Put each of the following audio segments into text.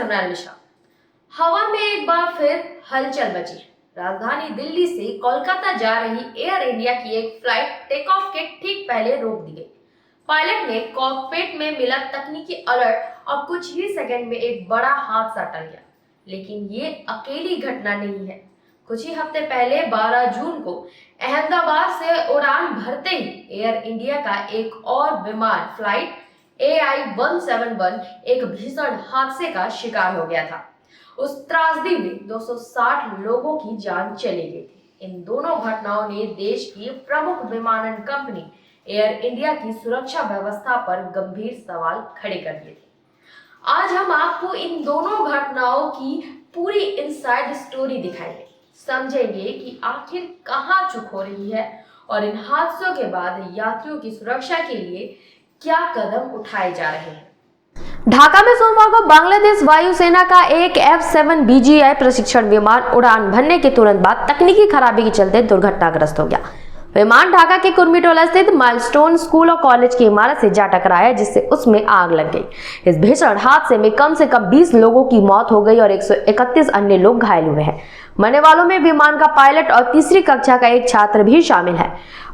सोनाल मिश्रा। हवा में एक बार फिर हलचल मची है। राजधानी दिल्ली से कोलकाता जा रही एयर इंडिया की एक फ्लाइट टेक ऑफ के ठीक पहले रोक दी गई। पायलट ने कॉकपिट में मिला तकनीकी अलर्ट और कुछ ही सेकंड में एक बड़ा हादसा टल गया। लेकिन ये अकेली घटना नहीं है। कुछ ही हफ्ते पहले 12 जून को अहमदाबाद से उड़ान भरते ही एयर इंडिया का एक और विमान फ्लाइट AI-171 एक भीषण हादसे का शिकार हो गया था। उस त्रासदी में 260 लोगों की जान चली गई थी। इन दोनों घटनाओं ने देश की प्रमुख विमानन कंपनी एयर इंडिया की सुरक्षा व्यवस्था पर गंभीर सवाल खड़े कर दिए थे। आज हम आपको इन दोनों घटनाओं की पूरी इनसाइड स्टोरी दिखाएंगे, समझेंगे कि आखिर कहां चूक हो रही है और इन हादसों के बाद यात्रियों की सुरक्षा के लिए क्या कदम उठाए जा रहे हैं। ढाका में सोमवार को बांग्लादेश वायुसेना का एक F-7 BGI प्रशिक्षण विमान उड़ान भरने के तुरंत बाद तकनीकी खराबी के चलते दुर्घटनाग्रस्त हो गया। विमान ढाका के कुर्मिटोला स्थित माइलस्टोन स्कूल और कॉलेज की इमारत से जा टकराया, जिससे उसमें आग लग गई। इस भीषण हादसे में कम से कम 20 लोगों की मौत हो गई और 131 अन्य लोग घायल हुए हैं। मरने वालों में विमान का पायलट और तीसरी कक्षा का एक छात्र भी शामिल है।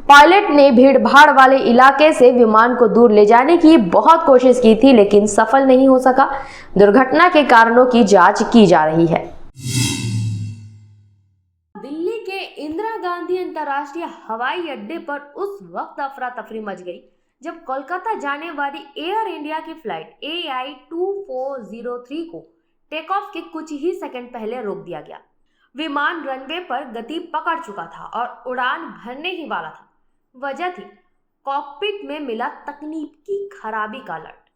पायलट ने भीड़ भाड़ वाले इलाके से विमान को दूर ले जाने की बहुत कोशिश की थी, लेकिन सफल नहीं हो सका। दुर्घटना के कारणों की जांच की जा रही है। दिल्ली के इंदिरा गांधी अंतर्राष्ट्रीय हवाई अड्डे पर उस वक्त अफरा तफरी मच गई जब कोलकाता जाने वाली एयर इंडिया की फ्लाइट AI-2403 को टेक ऑफ के कुछ ही सेकंड पहले रोक दिया गया। विमान रनवे पर गति पकड़ चुका था और उड़ान भरने ही वाला था। वजह थी कॉकपिट में मिला तकनीकी खराबी का अलर्ट।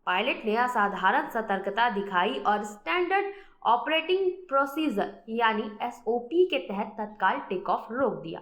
पायलट ने असाधारण सतर्कता दिखाई और स्टैंडर्ड ऑपरेटिंग प्रोसीजर यानी SOP के तहत तत्काल टेक ऑफ रोक दिया।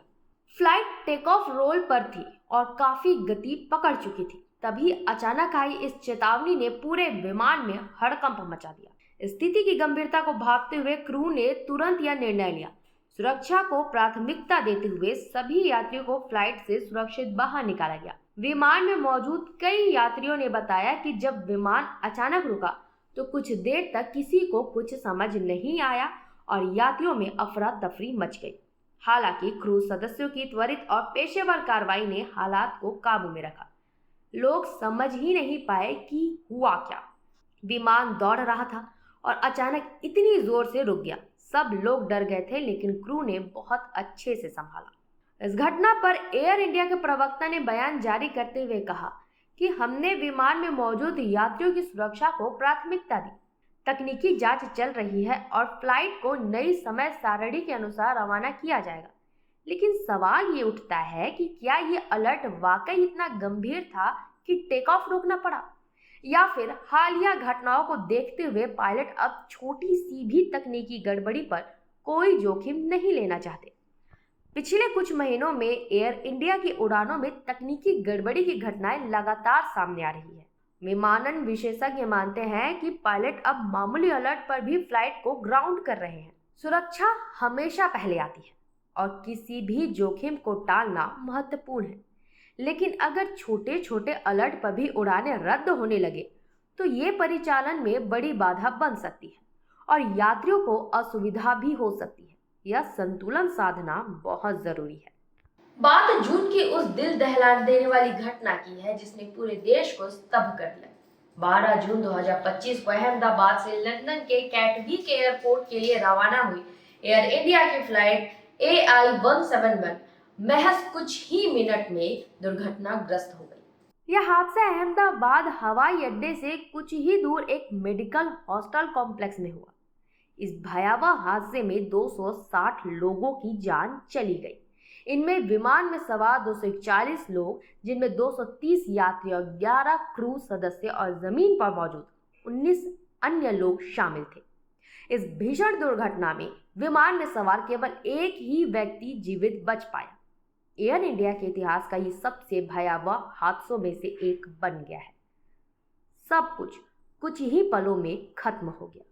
फ्लाइट टेक ऑफ रोल पर थी और काफी गति पकड़ चुकी थी। तभी अचानक आई इस चेतावनी ने पूरे विमान में हड़कंप मचा दिया। स्थिति की गंभीरता को भांपते हुए क्रू ने तुरंत यह निर्णय लिया। सुरक्षा को प्राथमिकता देते हुए सभी यात्रियों को फ्लाइट से सुरक्षित बाहर निकाला गया। विमान में मौजूद कई यात्रियों ने बताया कि जब विमान अचानक रुका तो कुछ देर तक किसी को कुछ समझ नहीं आया और यात्रियों में अफरा तफरी मच गई। हालांकि क्रू सदस्यों की त्वरित और पेशेवर कार्रवाई ने हालात को काबू में रखा। लोग समझ ही नहीं पाए कि हुआ क्या। विमान दौड़ रहा था और अचानक इतनी जोर से रुक गया। सब लोग डर गए थे, लेकिन क्रू ने बहुत अच्छे से संभाला। इस घटना पर एयर इंडिया के प्रवक्ता ने बयान जारी करते हुए कहा कि हमने विमान में मौजूद यात्रियों की सुरक्षा को प्राथमिकता दी। तकनीकी जांच चल रही है और फ्लाइट को नई समय सारणी के अनुसार रवाना किया जाएगा। लेकिन सवाल ये उठता है कि क्या ये अलर्ट वाकई इतना गंभीर था कि टेक ऑफ रोकना पड़ा, या फिर हालिया घटनाओं को देखते हुए पायलट अब छोटी सी भी तकनीकी गड़बड़ी पर कोई जोखिम नहीं लेना चाहते। पिछले कुछ महीनों में एयर इंडिया की उड़ानों में तकनीकी गड़बड़ी की घटनाएं लगातार सामने आ रही है। विमानन विशेषज्ञ मानते हैं कि पायलट अब मामूली अलर्ट पर भी फ्लाइट को ग्राउंड कर रहे हैं। सुरक्षा हमेशा पहले आती है और किसी भी जोखिम को टालना महत्वपूर्ण है। लेकिन अगर छोटे छोटे अलर्ट पर भी उड़ानें रद्द होने लगे तो ये परिचालन में बड़ी बाधा बन सकती है और यात्रियों को असुविधा भी हो सकती है। यह संतुलन साधना बहुत जरूरी है। बात जून की उस दिल दहला देने वाली घटना की है जिसने पूरे देश को स्तब्ध कर दिया। 12 जून 2025 को अहमदाबाद से लंदन के कैटविक एयरपोर्ट के लिए रवाना हुई एयर इंडिया की फ्लाइट AI-171 महज कुछ ही मिनट में दुर्घटनाग्रस्त हो गई। यह हादसा अहमदाबाद हवाई अड्डे से कुछ ही दूर एक मेडिकल हॉस्टल कॉम्प्लेक्स में हुआ। इस भयावह हादसे में 260 लोगों की जान चली गई। इनमें विमान में सवार 241 लोग, जिनमें 230 यात्री और 11 क्रू सदस्य और जमीन पर मौजूद 19 अन्य लोग शामिल थे। इस भीषण दुर्घटना में विमान में सवार केवल एक ही व्यक्ति जीवित बच पाया। एयर इंडिया के इतिहास का ये सबसे भयावह हादसों में से एक बन गया है। सब कुछ ही पलों में खत्म हो गया।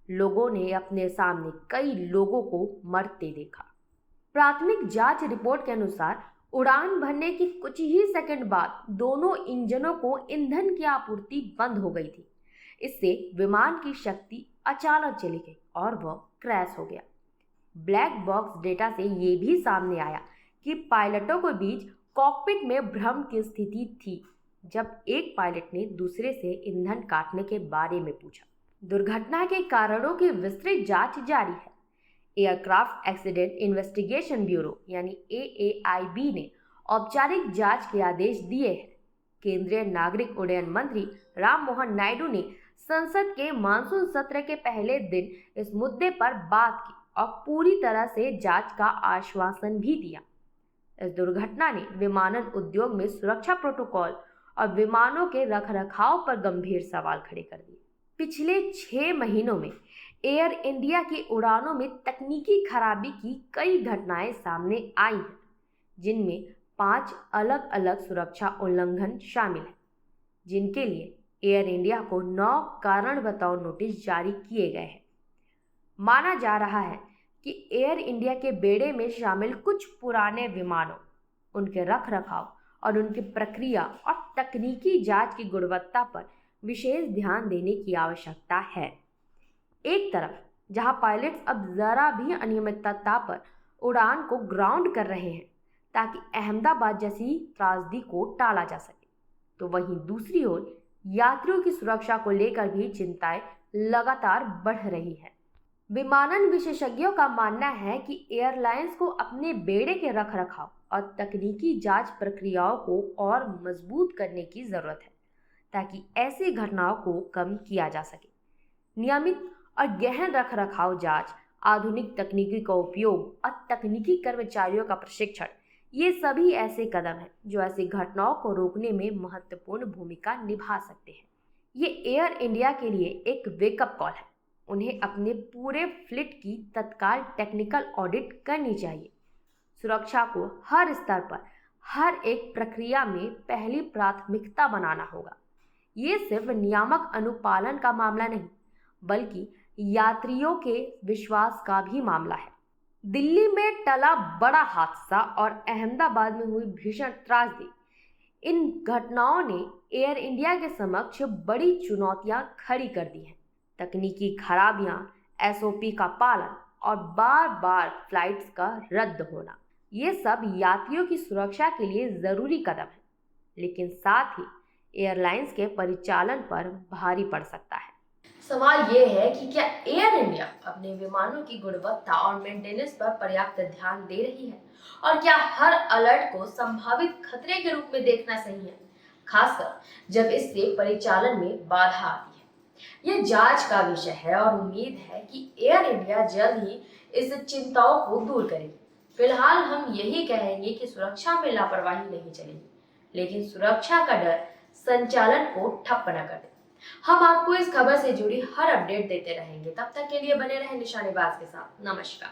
लोगों ने अपने सामने कई लोगों को मरते देखा। प्राथमिक जांच रिपोर्ट के अनुसार उड़ान भरने के कुछ ही सेकंड बाद दोनों इंजनों को ईंधन की आपूर्ति बंद हो गई थी। इससे विमान की शक्ति अचानक चली गई और वह क्रैश हो गया। ब्लैक बॉक्स डेटा से ये भी सामने आया कि पायलटों के बीच कॉकपिट में भ्रम की स्थिति थी जब एक पायलट ने दूसरे से ईंधन काटने के बारे में पूछा। दुर्घटना के कारणों की विस्तृत जांच जारी है। एयरक्राफ्ट एक्सीडेंट इन्वेस्टिगेशन ब्यूरो यानी AAIB ने औपचारिक जांच के आदेश दिए हैं। केंद्रीय नागरिक उड्डयन मंत्री राममोहन नायडू ने संसद के मानसून सत्र के पहले दिन इस मुद्दे पर बात की और पूरी तरह से जांच का आश्वासन भी दिया। इस दुर्घटना ने विमानन उद्योग में सुरक्षा प्रोटोकॉल और विमानों के रखरखाव पर गंभीर सवाल खड़े कर दिए। पिछले 6 महीनों में एयर इंडिया की उड़ानों में तकनीकी खराबी की कई घटनाएं सामने आई हैं, जिनमें 5 अलग अलग सुरक्षा उल्लंघन शामिल हैं, जिनके लिए एयर इंडिया को 9 कारण बताओ नोटिस जारी किए गए हैं। माना जा रहा है कि एयर इंडिया के बेड़े में शामिल कुछ पुराने विमानों, उनके रखरखाव और उनकी प्रक्रिया और तकनीकी जांच की गुणवत्ता पर विशेष ध्यान देने की आवश्यकता है। एक तरफ जहां पायलट्स अब जरा भी अनियमितता पर उड़ान को ग्राउंड कर रहे हैं ताकि अहमदाबाद जैसी त्रासदी को टाला जा सके, तो वहीं दूसरी ओर यात्रियों की सुरक्षा को लेकर भी चिंताएं लगातार बढ़ रही हैं। विमानन विशेषज्ञों का मानना है कि एयरलाइंस को अपने बेड़े के रखरखाव और तकनीकी जांच प्रक्रियाओं को और मजबूत करने की जरूरत है ताकि ऐसी घटनाओं को कम किया जा सके। नियमित और गहन रखरखाव जांच, आधुनिक तकनीकी का उपयोग और तकनीकी कर्मचारियों का प्रशिक्षण, ये सभी ऐसे कदम हैं जो ऐसी घटनाओं को रोकने में महत्वपूर्ण भूमिका निभा सकते हैं। ये एयर इंडिया के लिए एक वेकअप कॉल है। उन्हें अपने पूरे फ्लीट की तत्काल टेक्निकल ऑडिट करनी चाहिए। सुरक्षा को हर स्तर पर, हर एक प्रक्रिया में पहली प्राथमिकता बनाना होगा। ये सिर्फ नियामक अनुपालन का मामला नहीं, बल्कि यात्रियों के विश्वास का भी मामला है। दिल्ली में टला बड़ा हादसा और अहमदाबाद में हुई भीषण त्रासदी, इन घटनाओं ने एयर इंडिया के समक्ष बड़ी चुनौतियां खड़ी कर दी हैं। तकनीकी खराबियां, SOP का पालन और बार बार फ्लाइट्स का रद्द होना, ये सब यात्रियों की सुरक्षा के लिए ज़रूरी कदम है, लेकिन साथ ही एयरलाइंस के परिचालन पर भारी पड़ सकता है। सवाल ये है कि क्या एयर इंडिया अपने विमानों की गुणवत्ता और मेंटेनेंस पर पर्याप्त ध्यान दे रही है, और क्या हर अलर्ट को संभावित खतरे के रूप में देखना सही है, खासकर जब इससे परिचालन में बाधा आती है। यह जांच का विषय है और उम्मीद है कि एयर इंडिया जल्द ही इस चिंताओं को दूर करेगी। फिलहाल हम यही कहेंगे कि सुरक्षा में लापरवाही नहीं चलेगी, लेकिन सुरक्षा का डर संचालन को ठप न कर दे। हम आपको इस खबर से जुड़ी हर अपडेट देते रहेंगे। तब तक के लिए बने रहें निशानेबाज के साथ। नमस्कार।